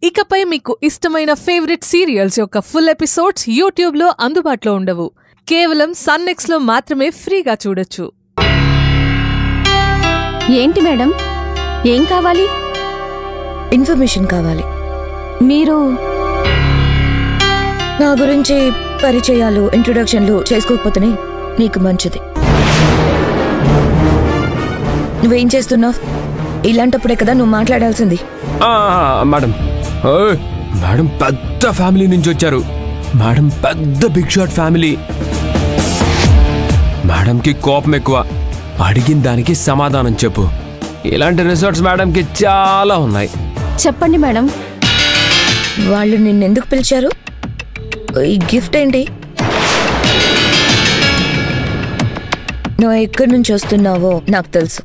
ఇకపై మీకు ఇష్టమైన ఫేవరెట్ సీరియల్స్ యొక్క ఫుల్ ఎపిసోడ్స్ యూట్యూబ్లో అందుబాటులో ఉండవు. కేవలం సన్నెక్స్లో మాత్రమే ఫ్రీగా చూడొచ్చు. ఏంటి మేడం, ఏం కావాలి? ఇన్ఫర్మేషన్ కావాలి. మీరు నా గురించి పరిచయాలు, ఇంట్రొడక్షన్లు చేసుకోకపోతేనే నీకు మంచిది. నువ్వేం చేస్తున్నావు? ఇలాంటప్పుడే కదా నువ్వు మాట్లాడాల్సింది. మేడం మేడం పెద్ద ఫ్యామిలీ నుంచి వచ్చారు మేడం, పెద్ద బిగ్ షాట్ ఫ్యామిలీ. మేడంకి కోపం ఎక్కువ, అడిగిన దానికి సమాధానం చెప్పు. ఇలాంటి రిసార్ట్స్ మేడంకి చాలా ఉన్నాయి. చెప్పండి మేడం. వాళ్ళు నిన్నెందుకు పిలిచారు? ఈ గిఫ్ట్ ఏంటి? నువ్వు ఎక్కడి నుంచి వస్తున్నావో నాకు తెలుసు,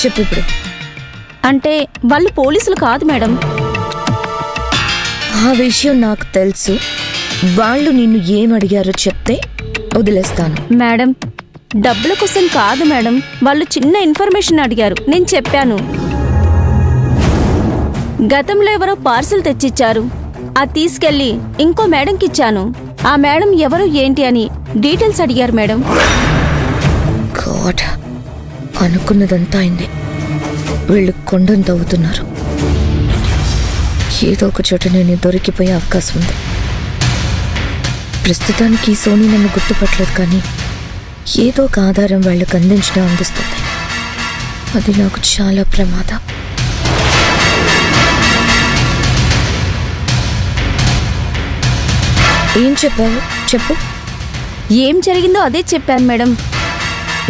చెప్పు ఇప్పుడు. అంటే వాళ్ళు పోలీసులు కాదు మేడం. ఆ విషయం నాకు తెలుసు. వాళ్ళు నిన్ను ఏం అడిగారో చెప్తే వదిలేస్తాను. మేడం, డబ్బుల కోసం కాదు మేడం, వాళ్ళు చిన్న ఇన్ఫర్మేషన్ అడిగారు, నేను చెప్పాను. గతంలో ఎవరో పార్సిల్ తెచ్చిచ్చారు, అది తీసుకెళ్లి ఇంకో మేడంకి ఇచ్చాను. ఆ మేడం ఎవరు ఏంటి అని డీటెయిల్స్ అడిగారు మేడం. గాడ్, అనుకున్నదంతా అయింది. వీళ్ళు కొండను తవ్వుతున్నారు. ఏదో ఒక చోట నేను దొరికిపోయే అవకాశం ఉంది. ప్రస్తుతానికి సోనీ నన్ను గుర్తుపట్టలేదు, కానీ ఏదో ఒక ఆధారం వాళ్ళకు అందించడం అందిస్తుంది. అది నాకు చాలా ప్రమాదం. ఏం చెప్పావు? చెప్పు. ఏం జరిగిందో అదే చెప్పాను మేడం,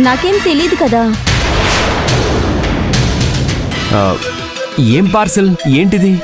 నాకేం తెలియదు కదా. ఏం పార్సల్ ఏంటిది?